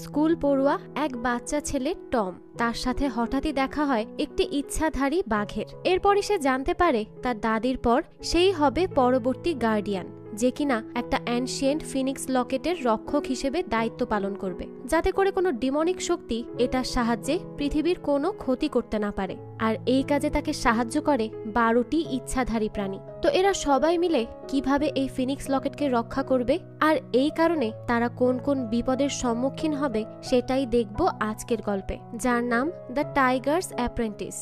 School পড়ুয়া এক বাচ্চা ছেলে টম, তার সাথে হঠাৎই দেখা হয় একটি ইচ্ছাধারী বাঘের। এরপরই সে জানতে পারে তার দাদির পর সেই হবে পরবর্তী গার্ডিয়ান, যে কিনা একটা অ্যানশিয়েন্ট ফিনিক্স লকেটের রক্ষক হিসেবে দায়িত্ব পালন করবে, যাতে করে কোনো ডিমনিক শক্তি এটার সাহায্যে পৃথিবীর কোনো ক্ষতি করতে না পারে। আর এই কাজে তাকে সাহায্য করে 12টি ইচ্ছাধারী প্রাণী। তো এরা সবাই মিলে কিভাবে এই ফিনিক্স লকেটকে রক্ষা করবে আর এই কারণে তারা কোন কোন বিপদের সম্মুখীন হবে সেটাই দেখব আজকের গল্পে, যার নাম দ্য টাইগার্স অ্যাপ্রেন্টিস।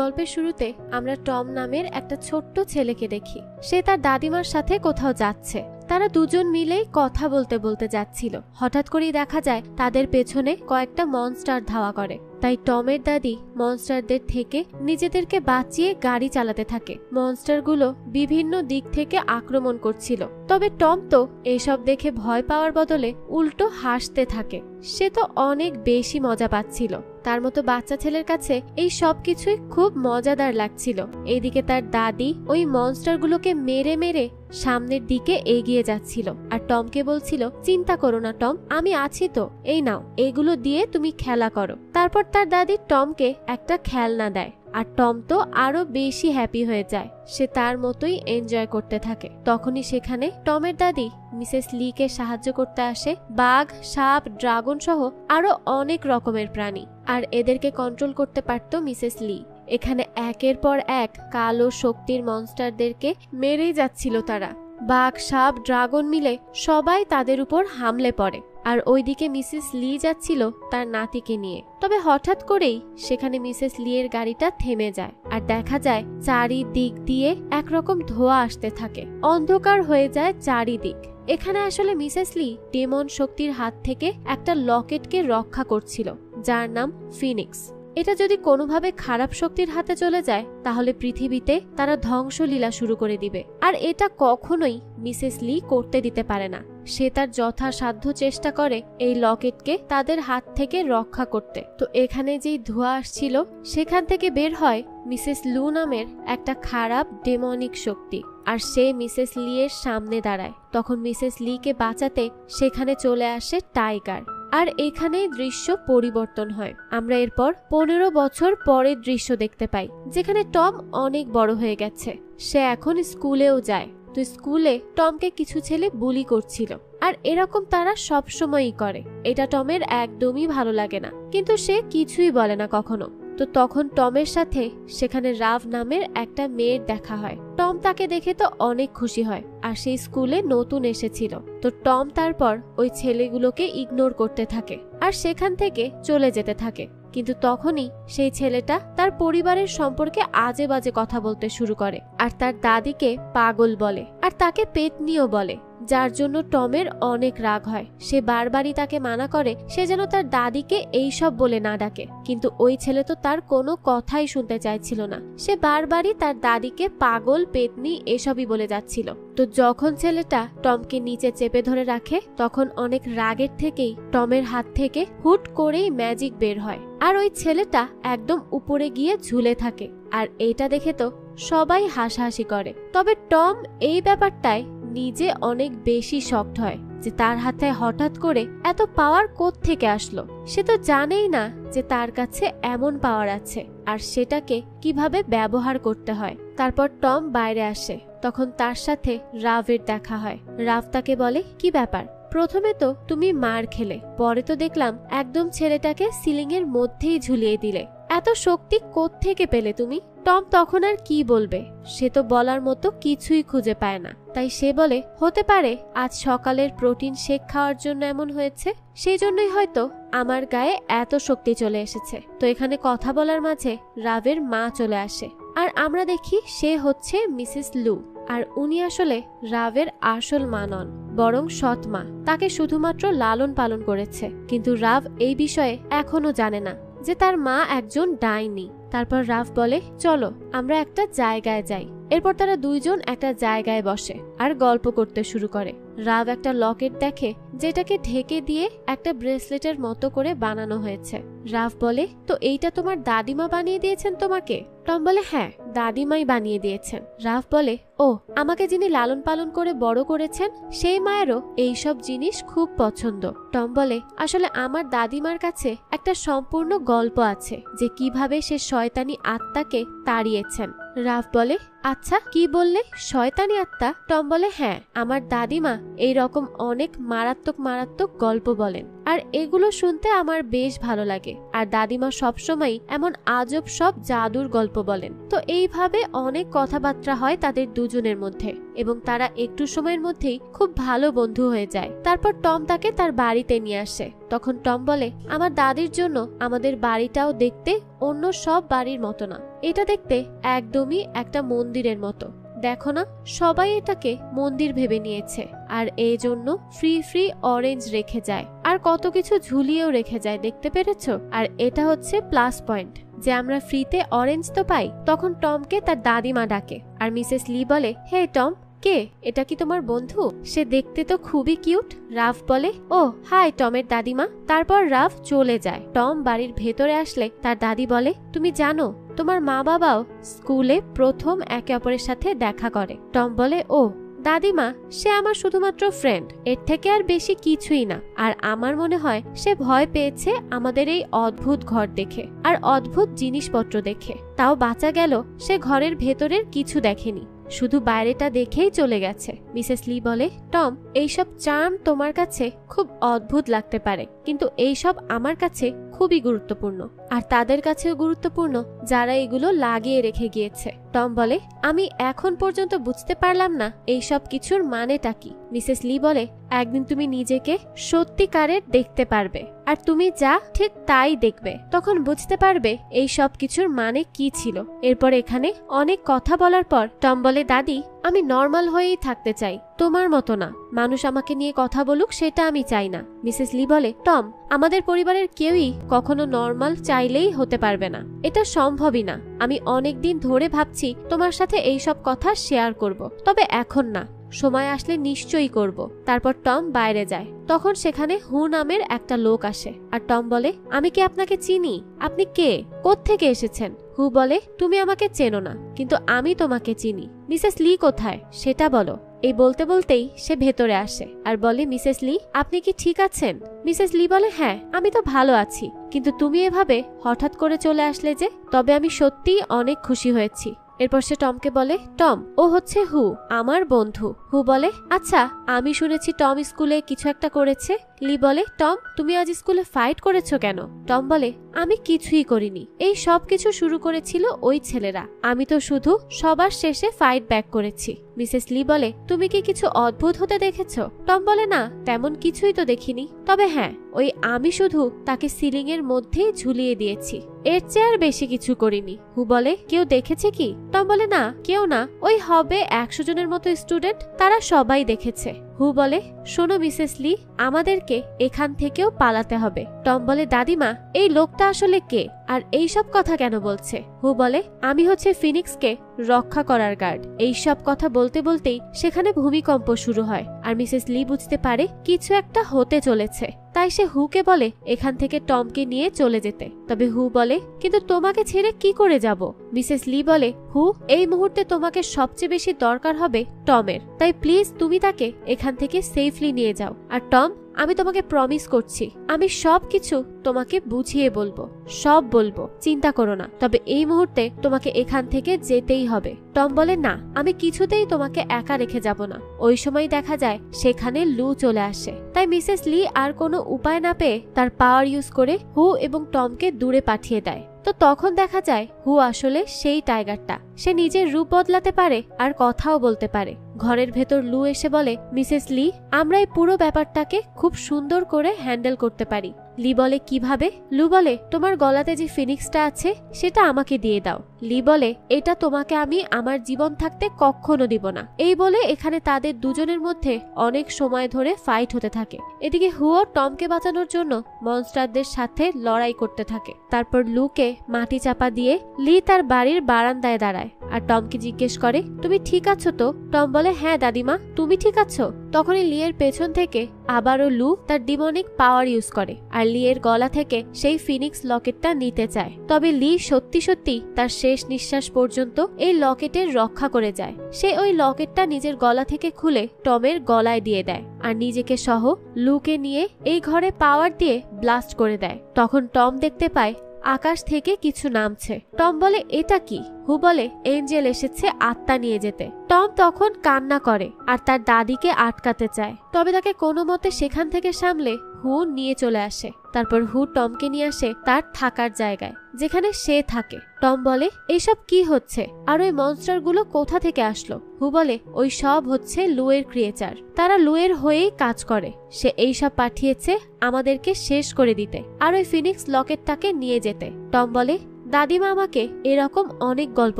গল্পের শুরুতে আমরা টম নামের একটা ছোট্ট ছেলেকে দেখি। সে তার দাদিমার সাথে কোথাও যাচ্ছে। তারা দুজন মিলেই কথা বলতে বলতে যাচ্ছিল। হঠাৎ করেই দেখা যায় তাদের পেছনে কয়েকটা মনস্টার ধাওয়া করে। তাই টমের দাদি মনস্টারদের থেকে নিজেদেরকে বাঁচিয়ে গাড়ি চালাতে থাকে। মনস্টারগুলো বিভিন্ন দিক থেকে আক্রমণ করছিল, তবে টম তো এসব দেখে ভয় পাওয়ার বদলে উল্টো হাসতে থাকে। সে তো অনেক বেশি মজা পাচ্ছিল। তার মতো বাচ্চা ছেলের কাছে এই সব কিছুই খুব মজাদার লাগছিল। এইদিকে তার দাদি ওই মনস্টারগুলোকে মেরে মেরে সামনের দিকে এগিয়ে যাচ্ছিল আর টমকে বলছিল, চিন্তা করো না টম, আমি আছি তো, এই নাও, এগুলো দিয়ে তুমি খেলা করো। তারপর তার দাদি টমকে একটা খেলনা দেয় আর টম তো আরো বেশি হ্যাপি হয়ে যায়। সে তার মতোই এনজয় করতে থাকে। তখনই সেখানে টমের দাদি মিসেস লিকে সাহায্য করতে আসে। বাঘ, সাপ, ড্রাগন সহ আরো অনেক রকমের প্রাণী, আর এদেরকে কন্ট্রোল করতে পারত মিসেস লি। এখানে একের পর এক কালো শক্তির মনস্টারদেরকে মেরেই যাচ্ছিল তারা। বাঘ, সাপ, ড্রাগন মিলে সবাই তাদের উপর হামলে পড়ে। আর ওইদিকে মিসেস লি যাচ্ছিল তার নাতিকে নিয়ে। তবে হঠাৎ করেই সেখানে মিসেস লি এর গাড়িটা থেমে যায় আর দেখা যায় চারিদিক দিয়ে একরকম ধোঁয়া আসতে থাকে। অন্ধকার হয়ে যায় চারিদিক। এখানে আসলে মিসেস লি ডেমন শক্তির হাত থেকে একটা লকেটকে রক্ষা করছিল, যার নাম ফিনিক্স। এটা যদি কোনোভাবে খারাপ শক্তির হাতে চলে যায় তাহলে পৃথিবীতে তারা ধ্বংসলীলা শুরু করে দিবে, আর এটা কখনোই মিসেস লি করতে দিতে পারে না। সে তার যথাসাধ্য চেষ্টা করে এই লকেটকে তাদের হাত থেকে রক্ষা করতে। তো এখানে যেই ধোঁয়া আসছিল সেখান থেকে বের হয় মিসেস লু নামের একটা খারাপ ডেমনিক শক্তি, আর সে মিসেস লি এর সামনে দাঁড়ায়। তখন মিসেস লি কে বাঁচাতে সেখানে চলে আসে টাইগার। আর এখানেই দৃশ্য পরিবর্তন হয়। আমরা এরপর 15 বছর পরের দৃশ্য দেখতে পাই, যেখানে টম অনেক বড় হয়ে গেছে। সে এখন স্কুলেও যায়। তো স্কুলে টমকে কিছু ছেলে বুলি করছিল, আর এরকম তারা সব সময়ই করে। এটা টমের একদমই ভালো লাগে না, কিন্তু সে কিছুই বলে না কখনো। তো তখন টমের সাথে সেখানে রাভ নামের একটা মেয়ের দেখা হয়। টম তাকে দেখে তো অনেক খুশি হয়, আর সেই স্কুলে নতুন এসেছিল। তো টম তারপর ওই ছেলেগুলোকে ইগনোর করতে থাকে আর সেখান থেকে চলে যেতে থাকে। কিন্তু তখনই সেই ছেলেটা তার পরিবারের সম্পর্কে আজে বাজে কথা বলতে শুরু করে, আর তার দাদিকে পাগল বলে আর তাকে পেতনিও বলে, যার জন্য টমের অনেক রাগ হয়। সে বারবারই তাকে মানা করে সে যেন তার দাদিকে এইসব বলে না ডাকে, কিন্তু ওই ছেলে তো তার কোনো কথাই শুনতে চাইছিল না। সে বারবারই তার দাদিকে পাগল, পেতনি এসবই বলে যাচ্ছিল। তো যখন ছেলেটা টমকে নিচে চেপে ধরে রাখে তখন অনেক রাগের থেকেই টমের হাত থেকে হুট করেই ম্যাজিক বের হয়, আর ওই ছেলেটা একদম উপরে গিয়ে ঝুলে থাকে। আর এইটা দেখে তো সবাই হাসাহাসি করে। তবে টম এই ব্যাপারটায় নিজে অনেক বেশি শকড হয় যে তার হাতে হঠাৎ করে এত পাওয়ার কোত্থেকে আসলো। সে তো জানেই না যে তার কাছে এমন পাওয়ার আছে আর সেটাকে কিভাবে ব্যবহার করতে হয়। তারপর টম বাইরে আসে। তখন তার সাথে রাভের দেখা হয়। রাভ তাকে বলে, কি ব্যাপার, প্রথমে তো তুমি মার খেলে, পরে তো দেখলাম একদম ছেলেটাকে সিলিং এর মধ্যেই ঝুলিয়ে দিলে। এত শক্তি কোত্থেকে পেলে তুমি? টম তখন আর কি বলবে, সে তো বলার মতো কিছুই খুঁজে পায় না। তাই সে বলে, হতে পারে আজ সকালের প্রোটিন শেক খাওয়ার জন্য এমন হয়েছে, সেই জন্যই হয়তো আমার গায়ে এত শক্তি চলে এসেছে। তো এখানে কথা বলার মাঝে রাভের মা চলে আসে, আর আমরা দেখি সে হচ্ছে মিসেস লু। আর উনি আসলে রাভের আসল মা নন, বরং সৎ মা। তাকে শুধুমাত্র লালন পালন করেছে, কিন্তু রাভ এই বিষয়ে এখনো জানে না যে তার মা একজন ডাইনি। তারপর রাভ বলে, চলো আমরা একটা জায়গায় যাই। এরপর তারা দুইজন একটা জায়গায় বসে আর গল্প করতে শুরু করে। রাভ একটা লকেট দেখে যেটাকে ঢেকে দিয়ে একটা ব্রেসলেটের মতো করে বানানো হয়েছে। রাভ বলে, তো এইটা তোমার দাদিমা বানিয়ে দিয়েছেন তোমাকে? টম বলে, হ্যাঁ, দাদিমাই বানিয়ে দিয়েছেন। রাভ বলে, ও, আমাকে যিনি লালন পালন করে বড় করেছেন সেই মায়েরও এইসব জিনিস খুব পছন্দ। টম বলে, আসলে আমার দাদিমার কাছে একটা সম্পূর্ণ গল্প আছে যে কিভাবে সে শয়তানি আত্মাকে তাড়িয়েছেন। রাভ বলে, আচ্ছা, কি বললে, শয়তানি আত্মা? টম বলে, হ্যাঁ, আমার দাদিমা এই রকম অনেক মারাত্মক মারাত্মক গল্প বলেন, আর এগুলো শুনতে আমার বেশ ভালো লাগে। আর দাদিমা সবসময় এমন আজব সব জাদুর গল্প বলেন। তো এইভাবে অনেক কথাবার্তা হয় তাদের দুজনের মধ্যে এবং তারা একটু সময়ের মধ্যেই খুব ভালো বন্ধু হয়ে যায়। তারপর টম তাকে তার বাড়িতে নিয়ে আসে। তখন টম বলে, আমার দাদির জন্য আমাদের বাড়িটাও দেখতে অন্য সব বাড়ির মতো না, এটা দেখতে একদমই একটা মন্দিরের মতো। দেখো না, সবাই এটাকে মন্দির ভেবে নিয়েছে, আর এই জন্য ফ্রি ফ্রি অরেঞ্জ রেখে যায় আর কত কিছু ঝুলিয়েও রেখে যায়, দেখতে পেরেছো? আর এটা হচ্ছে প্লাস পয়েন্ট যে আমরা ফ্রিতে অরেঞ্জ তো পাই। তখন টমকে তার দাদিমা ডাকে আর মিসেস লি বলে, হে টম, কে এটা? কি তোমার বন্ধু? সে দেখতে তো খুবই কিউট। রাভ বলে, ও হাই টমের দাদিমা। তারপর রাভ চলে যায়। টম বাড়ির ভেতরে আসলে তার দাদি বলে, তুমি জানো তোমার মা বাবাও স্কুলে প্রথম একে অপরের সাথে দেখা করে? টম বলে, ও দাদিমা, সে আমার শুধুমাত্র ফ্রেন্ড, এর থেকে আর বেশি কিছুই না। আর আমার মনে হয় সে ভয় পেয়েছে আমাদের এই অদ্ভুত ঘর দেখে আর অদ্ভুত জিনিসপত্র দেখে। তাও বাঁচা গেল, সে ঘরের ভেতরের কিছু দেখেনি, শুধু বাইরেটা দেখেই চলে গেছে। মিসেস লি বলে, টম, এইসব চার্ম তোমার কাছে খুব অদ্ভুত লাগতে পারে, কিন্তু এইসব আমার কাছে খুবই গুরুত্বপূর্ণ, আর তাদের কাছেও গুরুত্বপূর্ণ যারা এগুলো লাগিয়ে রেখে গিয়েছে। টম বলে, আমি এখন পর্যন্ত বুঝতে পারলাম না এইসব কিছুর মানেটা কি। মিসেস লি বলে, একদিন তুমি নিজেকে সত্যিকারের দেখতে পারবে, আর তুমি যা ঠিক তাই দেখবে, তখন বুঝতে পারবে এই সব কিছুর মানে কি ছিল। এরপর এখানে অনেক কথা বলার পর টম বলে, দাদি, আমি নর্মাল হয়েই থাকতে চাই, তোমার মতো না। মানুষ আমাকে নিয়ে কথা বলুক সেটা আমি চাই না। মিসেস লি বলে, টম, আমাদের পরিবারের কেউই কখনো নর্মাল চাইলেই হতে পারবে না, এটা সম্ভবই না। আমি অনেকদিন ধরে ভাবছি তোমার সাথে এই সব কথা শেয়ার করব, তবে এখন না, সময় আসলে নিশ্চয়ই করব। তারপর টম বাইরে যায়। তখন সেখানে হু নামের একটা লোক আসে আর টম বলে, আমি কি আপনাকে চিনি? আপনি কে? কোত্থেকে এসেছেন? হু বলে, তুমি আমাকে চেনো না, কিন্তু আমি তোমাকে চিনি। মিসেস লি কোথায় সেটা বলো। এই বলতে বলতেই সে ভেতরে আসে আর বলে, মিসেস লি, আপনি কি ঠিক আছেন? মিসেস লি বলে, হ্যাঁ, আমি তো ভালো আছি, কিন্তু তুমি এভাবে হঠাৎ করে চলে আসলে যে, তবে আমি সত্যিই অনেক খুশি হয়েছি। এরপর সে টমকে বলে, টম, ও হচ্ছে হু, আমার বন্ধু। হু বলে, আচ্ছা, আমি শুনেছি টম স্কুলে কিছু একটা করেছে। লি বলে, টম, তুমি আজ স্কুলে ফাইট করেছো কেন? টম বলে, আমি কিছুই করিনি, এই সব কিছু শুরু করেছিল ওই ছেলেরা, আমি তো শুধু সবার শেষে ফাইট ব্যাক করেছি। মিসেস লি বলে, তুমি কি কিছু অদ্ভুত হতে দেখেছো? টম বলে, না, তেমন কিছুই তো দেখিনি, তবে হ্যাঁ, ওই আমি শুধু তাকে সিলিং এর মধ্যেই ঝুলিয়ে দিয়েছি, এর চেয়ে আর বেশি কিছু করিনি। হু বলে, কেউ দেখেছে কি? টম বলে, না, কেউ না, ওই হবে 100 জনের মতো স্টুডেন্ট, তারা সবাই দেখেছে। হু বলে, শোনো মিসেস লি, আমাদেরকে এখান থেকেও পালাতে হবে। টম বলে, দাদিমা, এই লোকটা আসলে কে আর এই সব কথা কেন বলছে? হু বলে, আমি হচ্ছে ফিনিক্সকে রক্ষা করার গার্ড। এই সব কথা বলতে বলতেই সেখানে ভূমিকম্প শুরু হয় আর মিসেস লি বুঝতে পারে কিছু একটা হতে চলেছে। তাই সে হুকে বলে এখান থেকে টমকে নিয়ে চলে যেতে। তবে হু বলে, কিন্তু তোমাকে ছেড়ে কি করে যাব? মিসেস লি বলে, হু, এই মুহূর্তে তোমাকে সবচেয়ে বেশি দরকার হবে টমের, তাই প্লিজ তুমি তাকে এখান থেকে সেফলি নিয়ে যাও। আর টম, আমি তোমাকে প্রমিস করছি, আমি সবকিছু তোমাকে বুঝিয়ে বলবো, সব বলবো, চিন্তা করো না, তবে এই মুহূর্তে তোমাকে এখান থেকে যেতেই হবে। টম বলে, না, আমি কিছুতেই তোমাকে একা রেখে যাব না। ওই সময় দেখা যায় সেখানে লু চলে আসে, তাই মিসেস লি আর কোনো উপায় না পেয়ে তার পাওয়ার ইউজ করে হু এবং টমকে দূরে পাঠিয়ে দেয়। তো তখন দেখা যায় হু আসলে সেই টাইগারটা, সে নিজের রূপ বদলাতে পারে আর কথাও বলতে পারে। ঘরের ভেতর লু এসে বলে, মিসেস লি, আমরা এই পুরো ব্যাপারটাকে খুব সুন্দর করে হ্যান্ডেল করতে পারি। লি বলে, কিভাবে? লু বলে, তোমার গলাতে যে ফিনিক্সটা আছে সেটা আমাকে দিয়ে দাও। লি বলে, এটা তোমাকে আমি আমার জীবন থাকতে কখনো দিব না। এই বলে এখানে তাদের দুজনের মধ্যে অনেক সময় ধরে ফাইট হতে থাকে। এদিকে হুও টমকে বাঁচানোর জন্য মনস্টারদের সাথে লড়াই করতে থাকে। তারপর লুকে মাটি চাপা দিয়ে লি তার বাড়ির বারান্দায় দাঁড়ায় আর টমকে জিজ্ঞেস করে, তুমি ঠিক আছো তো? টম বলে, হ্যাঁ দাদিমা, তুমি ঠিক আছো? তখনই লিয়ের পেছন থেকে আবারও লু তার ডিমনিক পাওয়ার ইউজ করে আর লিয়ের গলা থেকে সেই ফিনিক্স লকেটটা নিতে চায়। তবে লি সত্যি সত্যি তার শেষ নিঃশ্বাস পর্যন্ত এই লকেটের রক্ষা করে যায়। সে ওই লকেটটা নিজের গলা থেকে খুলে টমের গলায় দিয়ে দেয় আর নিজেকে সহ লুকে নিয়ে এই ঘরে পাওয়ার দিয়ে ব্লাস্ট করে দেয়। তখন টম দেখতে পায় আকাশ থেকে কিছু নামছে। টম বলে, এটা কি? হু বলে, এঞ্জেল এসেছে আত্মা নিয়ে যেতে। টম তখন কান্না করে আর তার দাদিকে আটকাতে চায়, তবে তাকে কোনো মতে সেখান থেকে সামলে হু নিয়ে চলে আসে। তারপর হু টমকে নিয়ে আসে তার থাকার জায়গায়, যেখানে সে থাকে। টম বলে, এইসব কি হচ্ছে আর ওই মনস্টারগুলো কোথা থেকে আসলো? হু বলে, ওই সব হচ্ছে লুয়ের ক্রিয়েচার, তারা লুয়ের হয়েই কাজ করে। সে এইসব পাঠিয়েছে আমাদেরকে শেষ করে দিতে আর ওই ফিনিক্স লকেটটাকে নিয়ে যেতে। টম বলে, দাদিমা আমাকে এরকম অনেক গল্প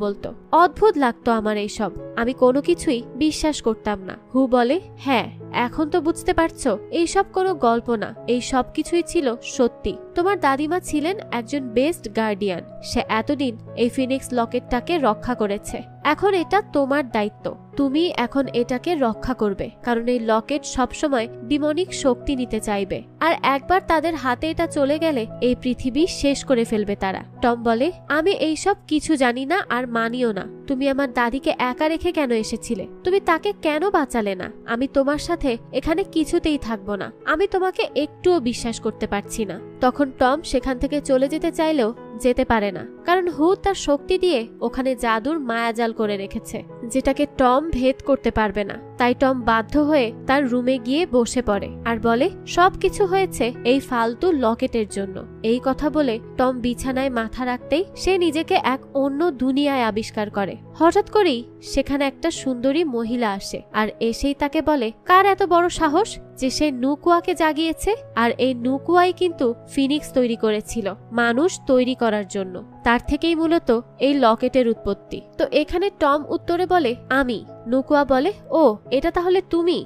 বলতো, অদ্ভুত লাগতো আমার এইসব, আমি কোনো কিছুই বিশ্বাস করতাম না। হু বলে, হ্যাঁ এখন তো বুঝতে পারছো এইসব কোনো গল্প না, এই সব কিছুই ছিল সত্যি। তোমার দাদিমা ছিলেন একজন বেস্ট গার্ডিয়ান, সে এতদিন এই ফিনিক্স লকেটটাকে রক্ষা করেছে। এখন এটা তোমার দায়িত্ব, তুমি এখন এটাকে রক্ষা করবে, কারণ এই লকেট সবসময় ডিমনিক শক্তি নিতে চাইবে আর একবার তাদের হাতে এটা চলে গেলে এই পৃথিবী শেষ করে ফেলবে তারা। টম বলে, আমি এইসব কিছু জানি না আর মানিও না। তুমি আমার দাদিকে একা রেখে কেন এসেছিলে? তুমি তাকে কেন বাঁচালে না? আমি তোমার সাথে এখানে কিছুতেই থাকবো না, আমি তোমাকে একটুও বিশ্বাস করতে পারছি না। তখন টম সেখান থেকে চলে যেতে চাইলেও যেতে পারে না, কারণ হু তার শক্তি দিয়ে ওখানে জাদুর মায়াজাল করে রেখেছে, যেটাকে টম ভেদ করতে পারবে না। তাই টম বাধ্য হয়ে তার রুমে গিয়ে বসে পড়ে আর বলে, সবকিছু হয়েছে এই ফালতু লকেটের জন্য। এই কথা বলে টম বিছানায় মাথা রাখতেই সে নিজেকে এক অন্য দুনিয়ায় আবিষ্কার করে। হঠাৎ করেই সেখানে একটা সুন্দরী মহিলা আসে আর এসেই তাকে বলে, কার এত বড় সাহস যে সে নুকুয়াকে জাগিয়েছে? আর এই নুকুয়াই কিন্তু ফিনিক্স তৈরি করেছিল মানুষ তৈরি করার জন্য, তার থেকেই মূলত এই লকেটের উৎপত্তি। তো এখানে টম উত্তরে বলে, আমি। নুকুয়া বলে, ও এটা তাহলে তুমি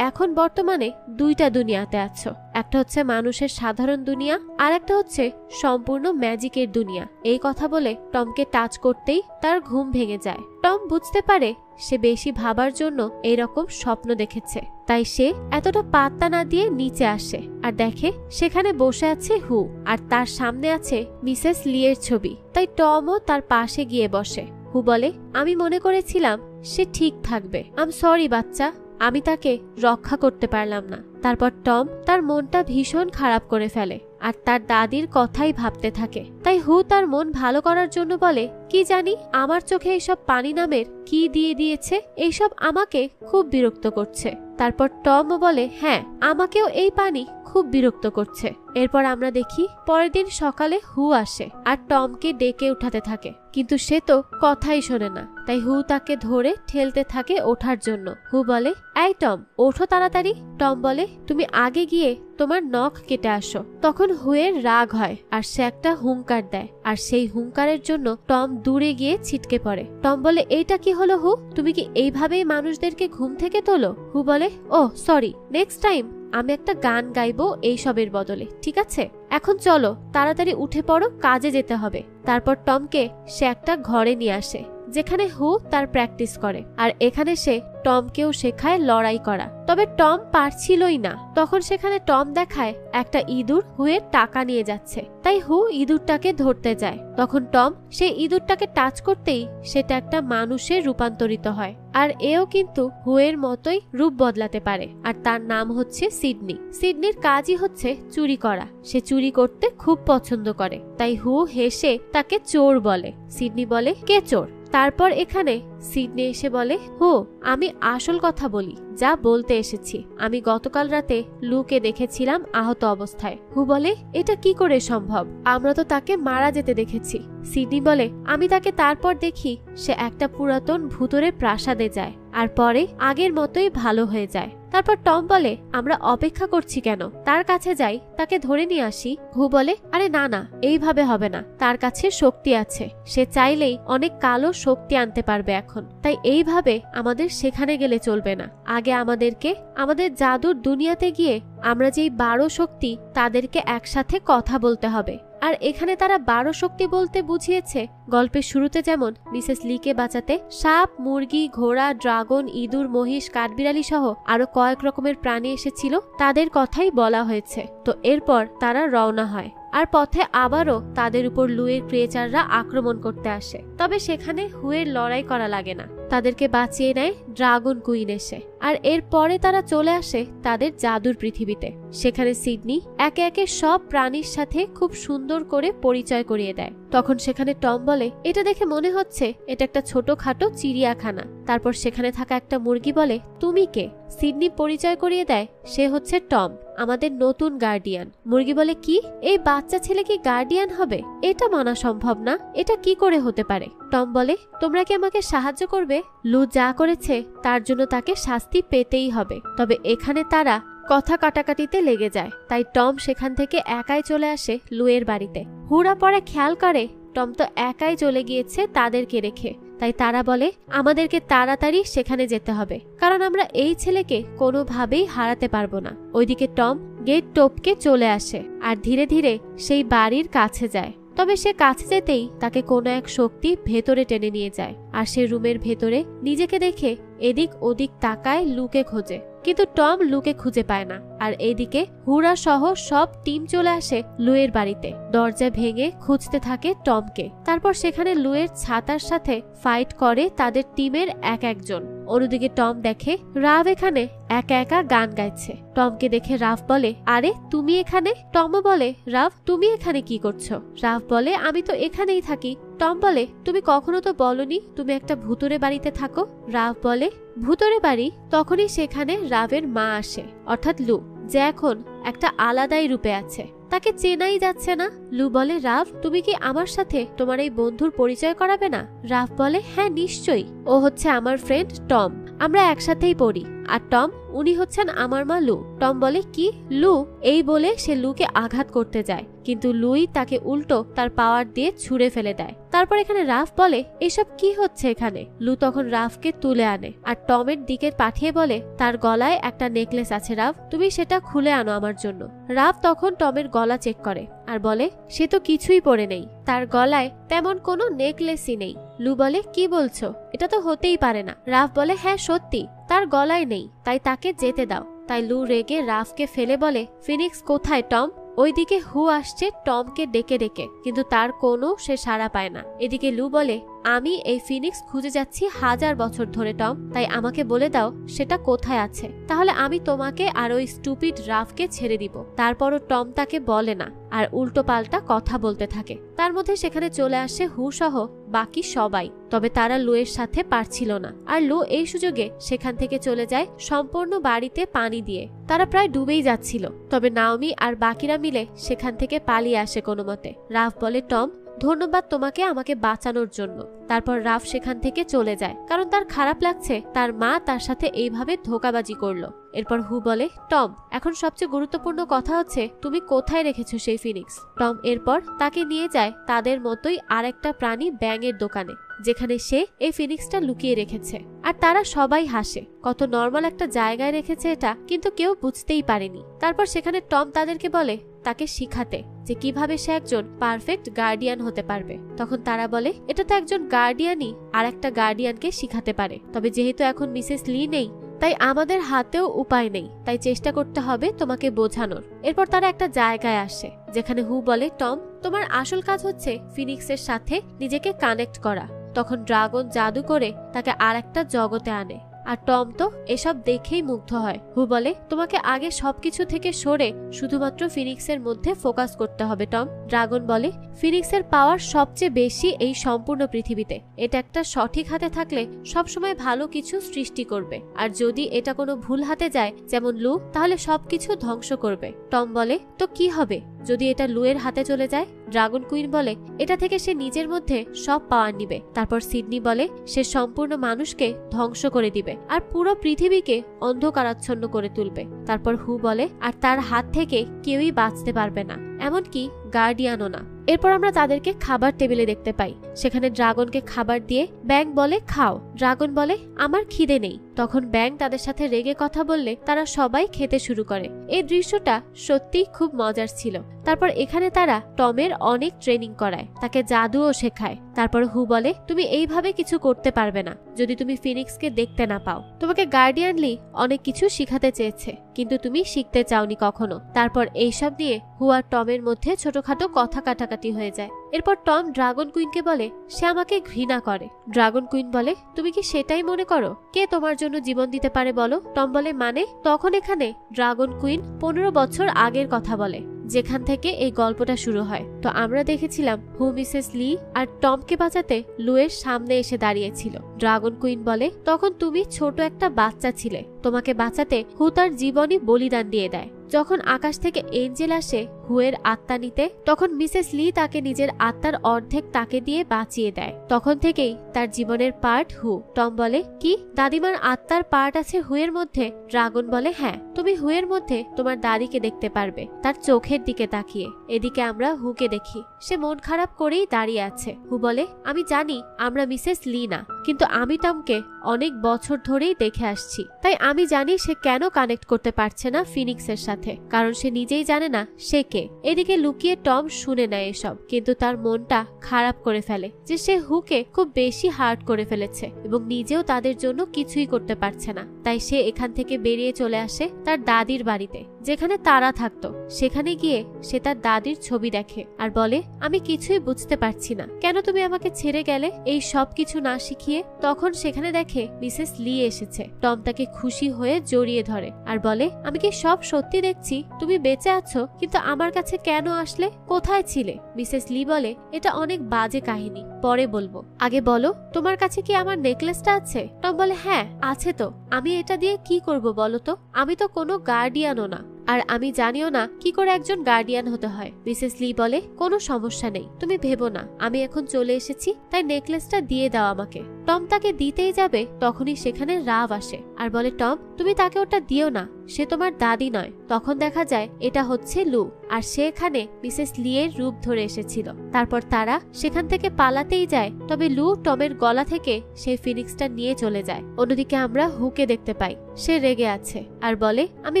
এখন বর্তমানে দুইটা দুনিয়াতে আছো, একটা হচ্ছে মানুষের সাধারণ দুনিয়া আর একটা হচ্ছে সম্পূর্ণ ম্যাজিকের দুনিয়া। এই কথা বলে টমকে টাচ করতেই তার ঘুম ভেঙে যায়। টম বুঝতে পারে সে বেশি ভাবার জন্য এইরকম স্বপ্ন দেখেছে, তাই সে এতটা পাত্তা না দিয়ে নিচে আসে আর দেখে সেখানে বসে আছে হু আর তার সামনে আছে মিসেস লিয়ের ছবি। তাই টমও তার পাশে গিয়ে বসে। হু বলে, আমি মনে করেছিলাম সে ঠিক থাকবে, আম সরি বাচ্চা, আমি তাকে রক্ষা করতে পারলাম না। তারপর টম তার মনটা ভীষণ খারাপ করে ফেলে আর তার দাদির কথাই ভাবতে থাকে। তাই হু তার মন ভালো করার জন্য বলে, কি জানি আমার চোখে এইসব পানি নামের কি দিয়ে দিয়েছে, এইসব আমাকে খুব বিরক্ত করছে। তারপর টম বলে, হ্যাঁ আমাকেও এই পানি খুব বিরক্ত করছে। এরপর আমরা দেখি পরের দিন সকালে হু আসে আর টমকে ডেকে উঠাতে থাকে, কিন্তু সে তো কথাই শোনে না। তাই হু তাকে ধরে ঠেলতে থাকে ওঠার জন্য। হু বলে, এই টম ওঠো তাড়াতাড়ি। টম বলে, তুমি আগে গিয়ে তোমার নখ কেটে আসো। তখন হুয়ের রাগ হয় আর সে একটা হুঙ্কার দেয় আর সেই হুঙ্কারের জন্য টম দূরে গিয়ে ছিটকে পড়ে। টম বলে, এইটা কি হলো হু? তুমি কি এইভাবেই মানুষদেরকে ঘুম থেকে তোলো? হু বলে, ও সরি, নেক্সট টাইম আমি একটা গান গাইবো এইসবের বদলে, ঠিক আছে? এখন চলো তাড়াতাড়ি উঠে পড়ো, কাজে যেতে হবে। তারপর টমকে সে একটা ঘরে নিয়ে আসে যেখানে হু তার প্র্যাকটিস করে আর এখানে সে টমকেও শেখায় লড়াই করা। তবে টম পারছিলই না। তখন সেখানে টম দেখায় একটা ইঁদুর হুয়ের টাকা নিয়ে যাচ্ছে, তাই হু ইঁদুরটাকে ধরতে যায়। তখন টম সেই ইঁদুরটাকে টাচ করতেই সেটা একটা মানুষে রূপান্তরিত হয় আর এও কিন্তু হুয়ের মতোই রূপ বদলাতে পারে আর তার নাম হচ্ছে সিডনি। সিডনির কাজই হচ্ছে চুরি করা, সে চুরি করতে খুব পছন্দ করে, তাই হু হেসে তাকে চোর বলে। সিডনি বলে, কে চোর? তারপর এখানে সিডনি এসে বলে, হু আমি আসল কথা বলি, যা বলতে এসেছি। আমি গতকাল রাতে লুকে দেখেছিলাম আহত অবস্থায়। হু বলে, এটা কি করে সম্ভব? আমরা তো তাকে মারা যেতে দেখেছি। সিডনি বলে, আমি তাকে তারপর দেখি সে একটা পুরাতন ভূতরে প্রাসাদে যায় আর পরে আগের মতোই ভালো হয়ে যায়। তারপর টম বলে, আমরা অপেক্ষা করছি কেন? তার কাছে যাই, তাকে ধরে নিয়ে আসি। হু বলে, আরে না না, এইভাবে হবে না, তার কাছে শক্তি আছে, সে চাইলেই অনেক কালো শক্তি আনতে পারবে এখন, তাই এইভাবে আমাদের সেখানে গেলে চলবে না। আগে আমাদেরকে আমাদের জাদুর দুনিয়াতে গিয়ে আমরা যেই 12 শক্তি তাদেরকে একসাথে কথা বলতে হবে আর এখানে তারা 12 শক্তি বলতে বুঝিয়েছে গল্পের শুরুতে যেমন মিসেস লিকে বাঁচাতে সাপ, মুরগি, ঘোড়া, ড্রাগন, ইঁদুর, মহিষ, কাঠবিড়ালি সহ আরো কয়েক রকমের প্রাণী এসেছিল, তাদের কথাই বলা হয়েছে। তো এরপর তারা রওনা হয় আর পথে আবারও তাদের উপর লুয়ের ক্রিয়েচাররা আক্রমণ করতে আসে। তবে সেখানে হুয়ের লড়াই করা লাগে না, তাদেরকে বাঁচিয়ে নেয় ড্রাগন কুইন এসে। আর এরপরে তারা চলে আসে তাদের জাদুর পৃথিবীতে। সেখানে সিডনি একে একে সব প্রাণীর সাথে খুব সুন্দর করে পরিচয় করিয়ে দেয়। তখন সেখানে টম বলে, এটা দেখে মনে হচ্ছে এটা একটা ছোটখাটো চিড়িয়াখানা। তারপর সেখানে থাকা একটা মুরগি বলে, তুমি কে? সিডনি পরিচয় করিয়ে দেয় সে হচ্ছে টম, আমাদের নতুন গার্ডিয়ান। মুরগি বলে, কি এই বাচ্চা ছেলে কি গার্ডিয়ান হবে? এটা মানা সম্ভব না, এটা কি করে হতে পারে? টম বলে, তোমরা কি আমাকে সাহায্য করবে? লু যা করেছে তার জন্য তাকে শাস্তি পেতেই হবে। তবে এখানে তারা কথা কাটাকাটিতে লেগে যায়, তাই টম সেখান থেকে একাই চলে আসে লুয়ের বাড়িতে। হুড়া পরে খেয়াল করে টম তো একাই চলে গিয়েছে তাদেরকে রেখে। তাই তারা বলে, আমাদেরকে তাড়াতাড়ি সেখানে যেতে হবে, কারণ আমরা এই ছেলেকে কোনোভাবেই হারাতে পারবো না। ওইদিকে টম গেট টপকে চলে আসে আর ধীরে ধীরে সেই বাড়ির কাছে যায়। তবে সে কাছে যেতেই তাকে কোনো এক শক্তি ভেতরে টেনে নিয়ে যায় আর সে রুমের ভেতরে নিজেকে দেখে এদিক ওদিক তাকায় লুকে খোঁজে, কিন্তু টম লুকে খুঁজে পায় না। আর এদিকে হুড়া সহ সব টিম চলে আসে লুয়ের বাড়িতে, দরজা ভেঙে খুঁজতে থাকে টমকে। তারপর সেখানে লুয়ের ছাতার সাথে ফাইট করে তাদের টিমের এক একজন। অন্যদিকে টম দেখে রাভ এখানে একা একা গান গাইছে। টমকে দেখে রাভ বলে, আরে তুমি এখানে? টমও বলে, রাভ তুমি এখানে কি করছো? রাভ বলে, আমি তো এখানেই থাকি। টম বলে, তুমি কখনো তো বলনি তুমি একটা ভুতুরে বাড়িতে থাকো। রাভ বলে, ভুতুরে বাড়ি? তখনই সেখানে রাভের মা আসে, অর্থাৎ লু, যে এখন একটা আলাদাই রূপে আছে, তাকে চেনাই যাচ্ছে না। লু বলে, রাভ তুমি কি আমার সাথে তোমার এই বন্ধুর পরিচয় করাবে না? রাভ বলে, হ্যাঁ নিশ্চয়ই, ও হচ্ছে আমার ফ্রেন্ড টম, আমরা একসাথেই পড়ি। আর টম, উনি হচ্ছেন আমার মা লু। টম বলে, কি লু? এই বলে সে লুকে আঘাত করতে যায়, কিন্তু লুই তাকে উল্টো তার পাওয়ার দিয়ে ছুঁড়ে ফেলে দেয়। তারপর এখানে রাভ বলে, এসব কি হচ্ছে এখানে? লু তখন রাভকে তুলে আনে আর টমের দিকে পাঠিয়ে বলে, তার গলায় একটা নেকলেস আছে রাভ, তুমি সেটা খুলে আনো আমার জন্য। রাভ তখন টমের গলা চেক করে আর বলে, সে তো কিছুই পরে নেই, তার গলায় তেমন কোনো নেকলেসই নেই। লু বলে, কি বলছো? এটা তো হতেই পারে না। রাভ বলে, হ্যাঁ সত্যি, তার গলায় নেই, তাই তাকে যেতে দাও। তাই লু রেগে রাভকে ফেলে বলে, ফিনিক্স কোথায় টম? ওইদিকে হু আসছে টমকে ডেকে ডেকে, কিন্তু তার কোনো সে সাড়া পায় না। এদিকে লু বলে, আমি এই ফিনিক্স খুঁজে যাচ্ছি 1000 বছর ধরে টম, তাই আমাকে বলে দাও সেটা কোথায় আছে, তাহলে আমি তোমাকে আর ওই স্টুপিড রাভকে ছেড়ে দিব। তারপরও টম তাকে বলে না আর উল্টো পাল্টা কথা বলতে থাকে। তার মধ্যে সেখানে চলে আসে হু সহ বাকি সবাই, তবে তারা লুয়ের সাথে পারছিল না। আর লু এই সুযোগে সেখান থেকে চলে যায় সম্পূর্ণ বাড়িতে পানি দিয়ে। তারা প্রায় ডুবেই যাচ্ছিল, তবে নাওমি আর বাকিরা মিলে সেখান থেকে পালিয়ে আসে কোনো মতে। রাভ বলে, টম ধন্যবাদ তোমাকে আমাকে বাঁচানোর জন্য। তারপর রাভ সেখান থেকে চলে যায়, কারণ তার খারাপ লাগছে তার মা তার সাথে এইভাবে ধোঁকাবাজি করলো। এরপর হু বলে, টম এখন সবচেয়ে গুরুত্বপূর্ণ কথা হচ্ছে তুমি কোথায় রেখেছো সেই ফিনিক্স? টম এরপর তাকে নিয়ে যায় তাদের মতোই আরেকটা প্রাণী ব্যাঙের দোকানে, যেখানে সে এই ফিনিক্সটা লুকিয়ে রেখেছে। আর তারা সবাই হাসে, কত নর্মাল একটা জায়গায় রেখেছে এটা, কিন্তু কেউ বুঝতেই পারেনি। তারপর সেখানে টম তাদেরকে বলে তাকে শিখাতে যে কিভাবে সে একজন পারফেক্ট গার্ডিয়ান হতে পারবে। তখন তারা বলে, এটা তো একজন গার্ডিয়ানই আর একটা গার্ডিয়ানকে শিখাতে পারে, তবে যেহেতু এখন মিসেস লি নেই তাই আমাদের হাতেও উপায় নেই, তাই চেষ্টা করতে হবে তোমাকে বোঝানোর। এরপর তারা একটা জায়গায় আসে যেখানে হু বলে, টম তোমার আসল কাজ হচ্ছে ফিনিক্সের সাথে নিজেকে কানেক্ট করা। তখন ড্রাগন জাদু করে তাকে আর একটা জগতে আনে, আর টম তো এসব দেখেই মুগ্ধ হয়। হু বলে, তোমাকে আগে সবকিছু থেকে সরে শুধুমাত্র ফিনিক্সের মধ্যে ফোকাস করতে হবে টম। ড্রাগন বলে, ফিনিক্সের পাওয়ার সবচেয়ে বেশি এই সম্পূর্ণ পৃথিবীতে, এটা একটা সঠিক হাতে থাকলে সবসময় ভালো কিছু সৃষ্টি করবে, আর যদি এটা কোনো ভুল হাতে যায় যেমন লু, তাহলে সবকিছু ধ্বংস করবে। টম বলে, তো কি হবে যদি এটা লুয়ের হাতে চলে যায়? ড্রাগন কুইন বলে, এটা থেকে সে নিজের মধ্যে সব পাওয়ার নিবে। তারপর সিডনি বলে, সে সম্পূর্ণ মানুষকে ধ্বংস করে দিবে আর পুরো পৃথিবীকে অন্ধকারাচ্ছন্ন করে তুলবে। তারপর হু বলে, আর তার হাত থেকে কেউই বাঁচতে পারবে না, এমনকি গার্ডিয়ানও না। এরপর আমরা তাদেরকে খাবার টেবিলে দেখতে পাই, সেখানে ড্রাগনকে খাবার দিয়ে ব্যাং বলে, খাও। ড্রাগন বলে, আমার খিদে নেই। তখন ব্যাং তাদের সাথে রেগে কথা বললে তারা সবাই খেতে শুরু করে। এই দৃশ্যটা সত্যিই খুব মজার ছিল। তারপর এখানে তারা টমের অনেক ট্রেনিং করায়, তাকে জাদুও শেখায়। তারপর হু বলে তুমি এইভাবে কিছু করতে পারবে না যদি তুমি ফিনিক্সকে দেখতে না পাও। তোমাকে গার্ডিয়ানলি অনেক কিছু শিখাতে চেয়েছে, কিন্তু তুমি শিখতে চাওনি কখনো। তারপর এইসব নিয়ে হু আর টমের মধ্যে ছোটখাটো কথা কাটাকাটি হয়ে যায়। এরপর টম ড্রাগন কুইনকে বলে সে আমাকে ঘৃণা করে। ড্রাগন কুইন বলে তুমি কি সেটাই মনে করো? কে তোমার জন্য জীবন দিতে পারে বলো? টম বলে মানে? তখন এখানে ড্রাগন কুইন 15 বছর আগের কথা বলে, যেখান থেকে এই গল্পটা শুরু হয়। তো আমরা দেখেছিলাম হু মিসেস লি আর টমকে বাঁচাতে লুয়ের সামনে এসে দাঁড়িয়েছিল। ড্রাগন কুইন বলে তখন তুমি ছোট একটা বাচ্চা ছিলে, তোমাকে বাঁচাতে হু তার জীবনই বলিদান দিয়ে দেয়। যখন আকাশ থেকে এঞ্জেল আসে হুয়ের আত্মা নিতে, তখন মিসেস লি তাকে নিজের আত্মার অর্ধেক তাকে দিয়ে বাঁচিয়ে দেয়। তখন থেকেই তার জীবনের পার্ট হু। টম বলে কি দাদিমার আত্মার পার্ট আছে হুয়ের মধ্যে? ড্রাগন বলে হ্যাঁ, তুমি হুয়ের মধ্যে তোমার দাদিকে দেখতে পারবে তার চোখের দিকে তাকিয়ে। এদিকে আমরা হুকে দেখি, সে মন খারাপ করেই দাঁড়িয়ে আছে। হু বলে আমি জানি আমরা মিসেস লি না, কিন্তু আমি টমকে অনেক বছর ধরেই দেখে আসছি, তাই আমি জানি সে কেন কানেক্ট করতে পারছে না ফিনিক্সের সাথে, কারণ সে নিজেই জানে না সে কে। এদিকে লুকিয়ে টম শুনে নেয় এসব, কিন্তু তার মনটা খারাপ করে ফেলে যে সে হুকে খুব বেশি হার্ট করে ফেলেছে এবং নিজেও তাদের জন্য কিছুই করতে পারছে না। তাই সে এখান থেকে বেরিয়ে চলে আসে তার দাদির বাড়িতে, যেখানে তারা থাকতো। সেখানে গিয়ে সে তার দাদির ছবি দেখে আর বলে আমি কিছুই বুঝতে পারছি না, কেন তুমি আমাকে ছেড়ে গেলে এই সব কিছু না শিখিয়ে। তখন সেখানে দেখে মিসেস লি এসেছে। টম তাকে খুশি হয়ে জড়িয়ে ধরে আর বলে আমি কি সব সত্যি দেখছি? তুমি বেঁচে আছো, কিন্তু আমার কাছে কেন আসলে? কোথায় ছিলে? মিসেস লি বলে এটা অনেক বাজে কাহিনী, পরে বলবো, আগে বলো তোমার কাছে কি আমার নেকলেসটা আছে? টম বলে হ্যাঁ আছে তো, আমি এটা দিয়ে কি করব বলো তো? আমি তো কোনো গার্ডিয়ানও না, আর আমি জানিও না কি করে একজন গার্ডিয়ান হতে হয়। মিসেস লি বলে কোনো সমস্যা নেই, তুমি ভেবো না, আমি এখন চলে এসেছি, তাই নেকলেসটা দিয়ে দাও আমাকে। টম তাকে দিতেই যাবে, তখনই সেখানে রাভ আসে আর বলে টম তুমি তাকে ওটা দিও না, সে তোমার দাদি নয়। তখন দেখা যায় এটা হচ্ছে লু, আর সে এখানে মিসেস লি এর রূপ ধরে এসেছিল। তারপর তারা সেখান থেকে পালাতেই যায়, তবে লু টমের গলা থেকে সেই ফিনিক্সটা নিয়ে চলে যায়। অন্যদিকে আমরা হুকে দেখতে পাই, সে রেগে আছে আর বলে আমি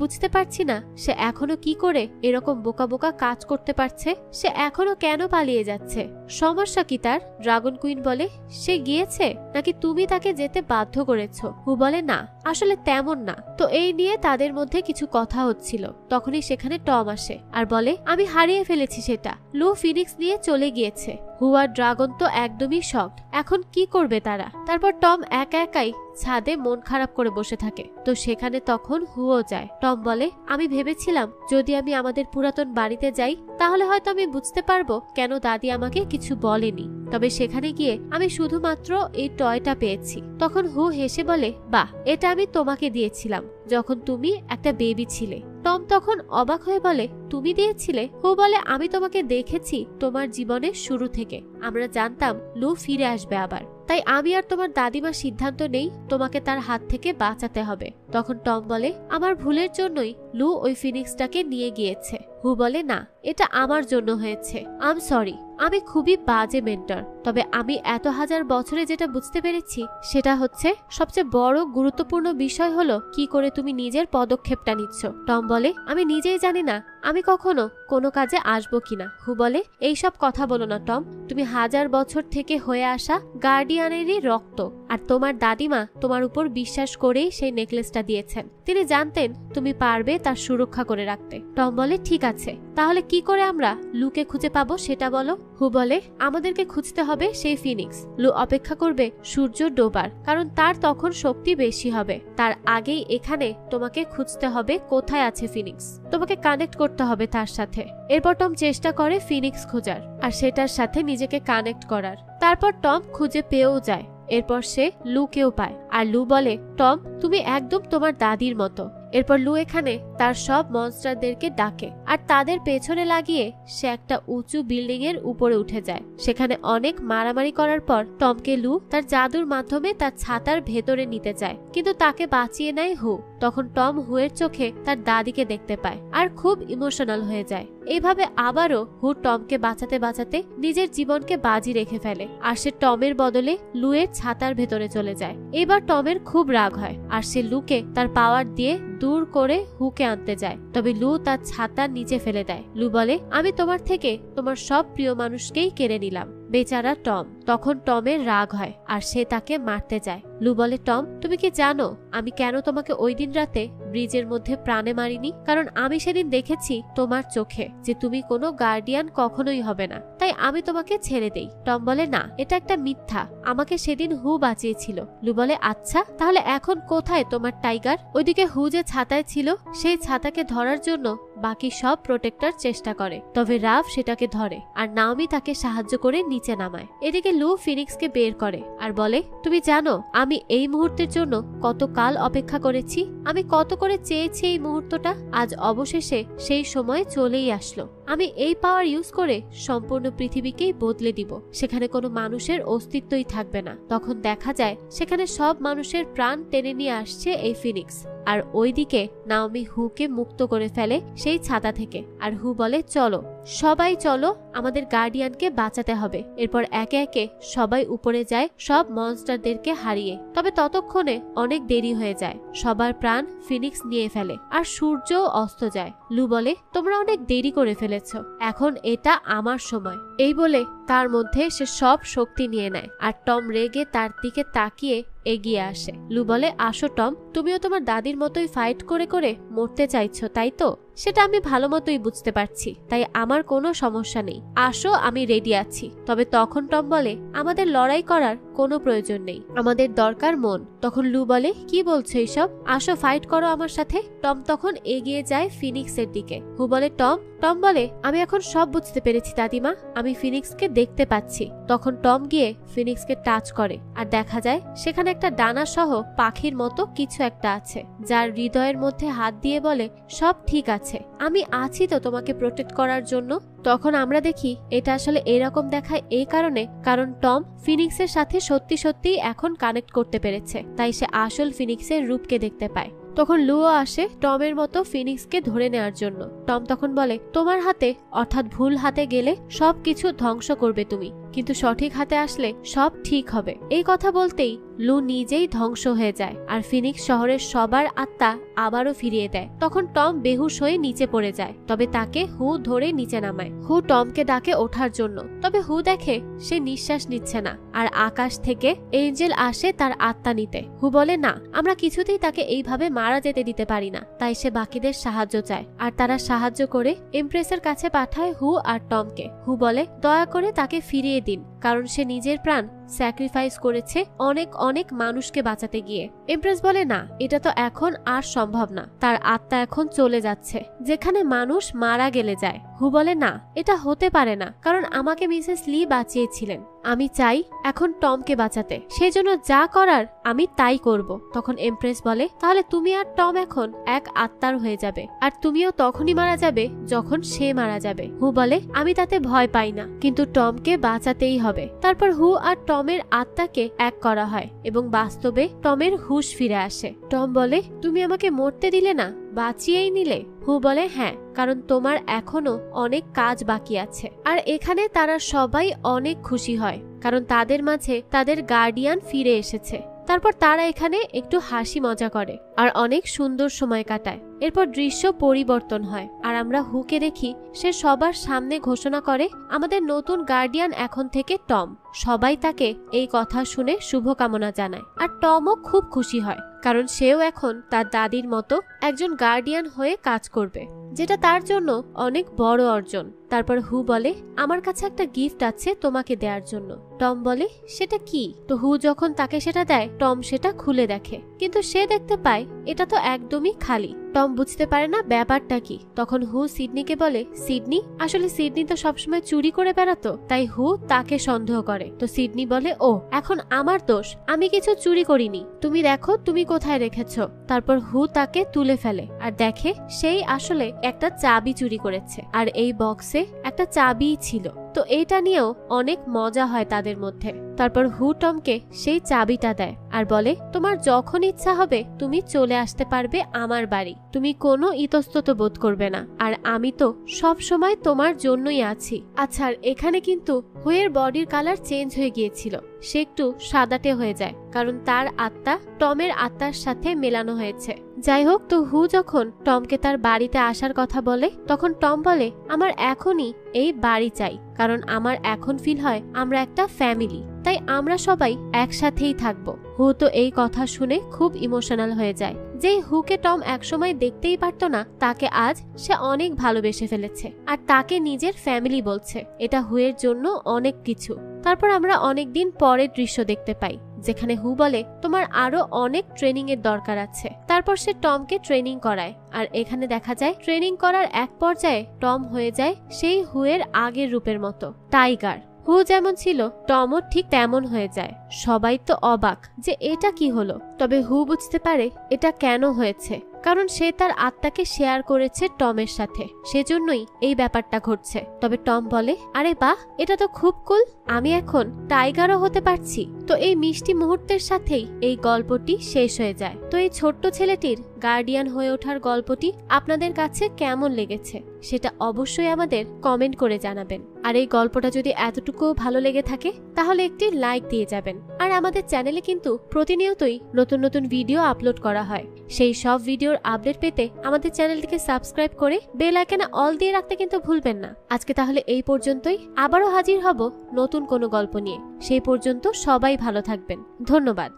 বুঝতে পারছি না সে এখনো কি করে এরকম বোকা বোকা কাজ করতে পারছে, সে এখনো কেন পালিয়ে যাচ্ছে, সমস্যা কি তার? ড্রাগন কুইন বলে সে গিয়েছে নাকি তুমি তাকে যেতে বাধ্য করেছো? হু বলে না, আসলে তেমন না। তো এই নিয়ে তাদের মধ্যে কিছু কথা হচ্ছিল, তখনই সেখানে টম আসে আর বলে আমি হারিয়ে ফেলেছি সেটা, লু ফিনিক্স নিয়ে চলে গিয়েছে। হু আর ড্রাগন তো একদমই শকড, এখন কি করবে তারা? তারপর টম একা একাই ছাদে মন খারাপ করে বসে থাকে। তো সেখানে তখন হুও যায়। টম বলে আমি ভেবেছিলাম যদি আমি আমাদের পুরাতন বাড়িতে যাই তাহলে হয়তো আমি বুঝতে পারবো কেন দাদি আমাকে কিছু বলেনি, তবে সেখানে গিয়ে আমি শুধুমাত্র এই টয়টা পেয়েছি। তখন হু হেসে বলে বাহ, এটা আমি তোমাকে দিয়েছিলাম যখন তুমি একটা বেবি ছিলে। টম তখন অবাক হয়ে বলে তুমি দিয়েছিলে? হু বলে আমি তোমাকে দেখেছি তোমার জীবনের শুরু থেকে, আমরা জানতাম লু ফিরে আসবে আবার, তাই আমি আর তোমার দাদিমা সিদ্ধান্ত নেই তোমাকে তার হাত থেকে বাঁচাতে হবে। তখন টম বলে আমার ভুলের জন্যই লু ওই ফিনিক্সটাকে নিয়ে গিয়েছে। হু বলে না, এটা আমার জন্য হয়েছে, আম সরি, আমি খুবই বাজে মেন্টর। তবে আমি এত হাজার বছরে যেটা বুঝতে পেরেছি সেটা হচ্ছে সবচেয়ে বড় গুরুত্বপূর্ণ বিষয় হলো কি করে তুমি নিজের পদক্ষেপটা নিচ্ছ। টম বলে আমি নিজেই জানি না আমি কখনো কোনো কাজে আসবো কিনা। হু বলে এইসব কথা বলো না টম, তুমি হাজার বছর থেকে হয়ে আসা গার্ডিয়ানেরই রক্ত, আর তোমার দাদিমা তোমার উপর বিশ্বাস করেই সেই নেকলেসটা দিয়েছেন, তিনি জানতেন তুমি পারবে তার সুরক্ষা করে রাখতে। টম বলে ঠিক আছে, তাহলে কি করে আমরা লুকে খুঁজে পাবো সেটা বলো। হু বলে আমাদেরকে খুঁজতে হবে সেই ফিনিক্স। লু অপেক্ষা করবে সূর্য ডোবার, কারণ তার তখন শক্তি বেশি হবে। তার আগেই এখানে তোমাকে খুঁজতে হবে কোথায় আছে ফিনিক্স, তোমাকে কানেক্ট করতে হবে তার সাথে। এরপর টম চেষ্টা করে ফিনিক্স খোঁজার আর সেটার সাথে নিজেকে কানেক্ট করার। তারপর টম খুঁজে পেয়েও যায়। এরপর সে লুকেও পায় আর লু বলে টম তুমি একদম তোমার দাদির মতো। এরপর লু এখানে তার সব মনস্টারদেরকে ডাকে আর তাদের পেছনে লাগিয়ে সে একটা উঁচু বিল্ডিং এর উপরে উঠে যায়। সেখানে অনেক মারামারি করার পর টমকে লু তার জাদুর মাধ্যমে তার ছাতার ভেতরে নিতে চায়, কিন্তু তাকে বাঁচিয়ে নেয় হু। তখন টম হুয়ের চোখে তার দাদিকে দেখতে পায় আর খুব ইমোশনাল হয়ে যায়। এইভাবে আবারও হু টমকে বাঁচাতে বাঁচাতে নিজের জীবনকে বাজি রেখে ফেলে আর সে টমের বদলে লুয়ের ছাতার ভেতরে চলে যায়। এবার টমের খুব রাগ হয় আর সে লুকে তার পাওয়ার দিয়ে দূর করে হুকে আনতে যায়, তবে লু তার ছাতা নিচে ফেলে দেয়। লু বলে, আমি তোমার থেকে তোমার সব প্রিয় মানুষকেই কেড়ে নিলাম। বেচারা টম। তখন টমের রাগ হয় আর সে তাকে মারতে যায়। লু বলে, টম তুমি কি জানো আমি কেন তোমাকে ওই দিন রাতে ব্রিজের মধ্যে প্রাণে মারিনি? কারণ আমি সেদিন দেখেছি তোমার চোখে যে তুমি কোনো গার্ডিয়ান কখনোই হবে না, তাই আমি তোমাকে ছেড়ে দেই। টম বলে, না এটা একটা মিথ্যা, আমাকে সেদিন হু বাঁচিয়েছিল। লু বলে, আচ্ছা তাহলে এখন কোথায় তোমার টাইগার? ওইদিকে হু যে ছাতায় ছিল সেই ছাতাকে ধরার জন্য বাকি সব প্রোটেক্টর চেষ্টা করে, তবে রাফ সেটাকে ধরে আর নাওমি তাকে সাহায্য করে নিচে নামায়। এদিকে লু ফিনিক্সকে বের করে আর বলে, তুমি জানো আমি এই মুহূর্তের জন্য কত কাল অপেক্ষা করেছি, আমি কত করে চেয়েছি এই মুহূর্তটা, আজ অবশেষে সেই সময় চলেই আসলো। আমি এই পাওয়ার ইউজ করে সম্পূর্ণ পৃথিবীকেই বদলে দিব, সেখানে কোনো মানুষের অস্তিত্বই থাকবে না। তখন দেখা যায় সেখানে সব মানুষের প্রাণ টেনে নিয়ে আসছে এই ফিনিক্স, আর ওইদিকে নাওমি হুকে মুক্ত করে ফেলে সেই ছাতা থেকে। আর হু বলে, চলো সবাই চলো, আমাদের গার্ডিয়ানকে বাঁচাতে হবে। এরপর একে একে সবাই উপরে যায় সব মনস্টারদেরকে হারিয়ে। তবে ততক্ষণে অনেক দেরি হয়ে যায়, সবার প্রাণ ফিনিক্স নিয়ে ফেলে আর সূর্য অস্ত যায়। লু বলে, তোমরা অনেক দেরি করে ফেলেছ, এখন এটা আমার সময়। এই বলে তার মধ্যে সে সব শক্তি নিয়ে নেয় আর টম রেগে তার দিকে তাকিয়ে এগিয়ে আসে। লু বলে, আসো টম, তুমিও তোমার দাদির মতোই ফাইট করে করে মরতে চাইছো তাই তো? সেটা আমি ভালো মতোই বুঝতে পারছি, তাই আমার কোনো সমস্যা নেই, আসো আমি রেডি আছি। তবে তখন টম বলে, আমাদের লড়াই করার কোনো প্রয়োজন নেই, আমাদের দরকার মন। তখন লু বলে, কি বলছো এইসব, আসো ফাইট করো আমার সাথে। টম তখন এগিয়ে যায় ফিনিক্সের দিকে। হু বলে, টম বলে, আমি এখন সব বুঝতে পেরেছি দাদিমা, আমি ফিনিক্সকে দেখতে পাচ্ছি। তখন টম গিয়ে ফিনিক্সকে টাচ করে আর দেখা যায় সেখানে একটা ডানা সহ পাখির মতো কিছু একটা আছে, যার হৃদয়ের মধ্যে হাত দিয়ে বলে, সব ঠিক আছে, আমি আছি তো তোমাকে প্রোটেক্ট করার জন্য। তখন আমরা দেখি এটা আসলে এরকম দেখায় এই কারণে, কারণ টম ফিনিক্সের সাথে সত্যি সত্যি এখন কানেক্ট করতে পেরেছে, তাই সে আসল ফিনিক্সের রূপকে দেখতে পায়। তখন লুও আসে টমের মতো ফিনিক্সকে ধরে নেওয়ার জন্য। টম তখন বলে, তোমার হাতে অর্থাৎ ভুল হাতে গেলে সবকিছু ধ্বংস করবে তুমি, কিন্তু সঠিক হাতে আসলে সব ঠিক হবে। এই কথা বলতেই লু নিজেই ধ্বংস হয়ে যায় আর ফিনিক্স শহরের সবার আত্মা আবারও ফিরিয়ে দেয়। তখন টম বেহুশ হয়ে নিচে পড়ে যায়, তবে তাকে হু ধরে নিচে নামায়। হু টমকে ডাকে ওঠার জন্য, তবে হু দেখে সে নিঃশ্বাস নিচ্ছে না আর আকাশ থেকে এঞ্জেল আসে তার আত্মা নিতে। হু বলে, না আমরা কিছুতেই তাকে এইভাবে মারা যেতে দিতে পারি না, তাই সে বাকিদের সাহায্য চায় আর তারা সাহায্য করে এমপ্রেসের কাছে পাঠায় হু আর টমকে। হু বলে, দয়া করে তাকে ফিরিয়ে দিন, কারণ সে নিজের প্রাণ স্যাক্রিফাইস করেছে অনেক অনেক মানুষকে বাঁচাতে গিয়ে। এমপ্রেস বলে, না এটা তো এখন আর সম্ভব না, তার আত্মা এখন চলে যাচ্ছে যেখানে মানুষ মারা গেলে যায়। হু বলে, না এটা হতে পারে না, কারণ আমাকে মিসেস লি বাঁচিয়েছিলেন, আমি চাই এখন টমকে বাঁচাতে, সেই জন্য যা করার আমি তাই করব। তখন এমপ্রেস বলে, তাহলে তুমি আর টম এখন এক আত্মার হয়ে যাবে, আর তুমিও তখনই মারা যাবে যখন সে মারা যাবে। হু বলে, আমি তাতে ভয় পাই না, কিন্তু টমকে বাঁচাতেই হবে। তারপর হু আর টমের আত্মাকে এক করা হয় এবং বাস্তবে টমের হুঁশ ফিরে আসে। টম বলে, তুমি আমাকে মরতে দিলে না, বাঁচিয়েই নিলে। হু বলে, হ্যাঁ, কারণ তোমার এখনো অনেক কাজ বাকি আছে। আর এখানে তারা সবাই অনেক খুশি হয়, কারণ তাদের মাঝে তাদের গার্ডিয়ান ফিরে এসেছে। তারপর তারা এখানে একটু হাসি মজা করে আর অনেক সুন্দর সময় কাটায়। এরপর দৃশ্য পরিবর্তন হয় আর আমরা হুকে দেখি সে সবার সামনে ঘোষণা করে, আমাদের নতুন গার্ডিয়ান এখন থেকে টম। সবাই তাকে এই কথা শুনে শুভকামনা জানায় আর টমও খুব খুশি হয়, কারণ সেও এখন তার দাদির মতো একজন গার্ডিয়ান হয়ে কাজ করবে, যেটা তার জন্য অনেক বড় অর্জন। তারপর হু বলে, আমার কাছে একটা গিফট আছে তোমাকে দেওয়ার জন্য। টম বলে, সেটা কি? তো হু যখন তাকে সেটা দেয়, টম সেটা খুলে দেখে, কিন্তু সে দেখতে পায় এটা তো একদমই খালি। টম বুঝতে পারে না ব্যাপারটা কি। তখন হু সিডনিকে বলে, সিডনি, আসলে সিডনি তো সবসময় চুরি করে বেড়াতো, তাই হু তাকে সন্দেহ করে। তো সিডনি বলে, ও এখন আমার দোষ, আমি কিছু চুরি করিনি, তুমি দেখো তুমি কোথায় রেখেছো। তারপর হু তাকে তুলে ফেলে আর দেখে সেই আসলে একটা চাবি চুরি করেছে আর এই বক্সে একটা চাবি ছিল। তো এটা নিয়েও অনেক মজা হয় তাদের মধ্যে। তারপর হু টমকে সেই চাবিটা দেয় আর বলে, তোমার যখন ইচ্ছা হবে তুমি চলে আসতে পারবে আমার বাড়ি, তুমি কোনো ইতস্তত বোধ করবে না, আর আমি তো সব সময় তোমার জন্যই আছি। আচ্ছা, আর এখানে কিন্তু হুয়ের বডির কালার চেঞ্জ হয়ে গিয়েছিল, সে একটু সাদাটে হয়ে যায় কারণ তার আত্মা টমের আত্মার সাথে মেলানো হয়েছে। যাই হোক, তো হু যখন টমকে তার বাড়িতে আসার কথা বলে তখন টম বলে, আমার এখনই এই বাড়ি চাই, কারণ আমার এখন ফিল হয় আমরা একটা ফ্যামিলি, তাই আমরা সবাই একসাথেই থাকবো। হু তো এই কথা শুনে খুব ইমোশনাল হয়ে যায়। যেই হুকে টম একসময় দেখতেই পারতো না, তাকে আজ সে অনেক ভালোবেসে ফেলেছে আর তাকে নিজের ফ্যামিলি বলছে। এটা হুয়ের জন্য অনেক কিছু। তারপর আমরা অনেক দিন পরের দৃশ্য দেখতে পাই, যেখানে হু বলে, তোমার আরো অনেক ট্রেনিং এর দরকার আছে। তারপর সে টমকে ট্রেনিং করায়, আর এখানে দেখা যায় ট্রেনিং করার এক পর্যায়ে টম হয়ে যায় সেই হুয়ের আগের রূপের মতো, টাইগার। হু যেমন ছিল টমও ঠিক তেমন হয়ে যায়। সবাই তো অবাক যে এটা কি হলো, তবে হু বুঝতে পারে এটা কেন হয়েছে, কারণ সে তার আত্মাকে শেয়ার করেছে টমের সাথে, সেজন্যই এই ব্যাপারটা ঘটছে। তবে টম বলে, আরে বাহ, এটা তো খুব কুল, আমি এখন টাইগারও হতে পারছি। তো এই মিষ্টি মুহূর্তের সাথেই এই গল্পটি শেষ হয়ে যায়। তো এই ছোট্ট ছেলেটির গার্ডিয়ান হয়ে ওঠার গল্পটি আপনাদের কাছে কেমন লেগেছে সেটা অবশ্যই আমাদের কমেন্ট করে জানাবেন। আর এই গল্পটা যদি এতটুকু ভালো লেগে থাকে তাহলে একটি লাইক দিয়ে যাবেন। আর আমাদের চ্যানেলে কিন্তু প্রতিনিয়তই নতুন নতুন ভিডিও আপলোড করা হয়, সেই সব ভিডিওর আপডেট পেতে আমাদের চ্যানেলটিকে সাবস্ক্রাইব করে বেল আইকনে অল দিয়ে রাখতে কিন্তু ভুলবেন না। আজকে তাহলে এই পর্যন্তই, আবারও হাজির হব নতুন কোনো গল্প নিয়ে। সেই পর্যন্ত সবাই ভালো থাকবেন। ধন্যবাদ।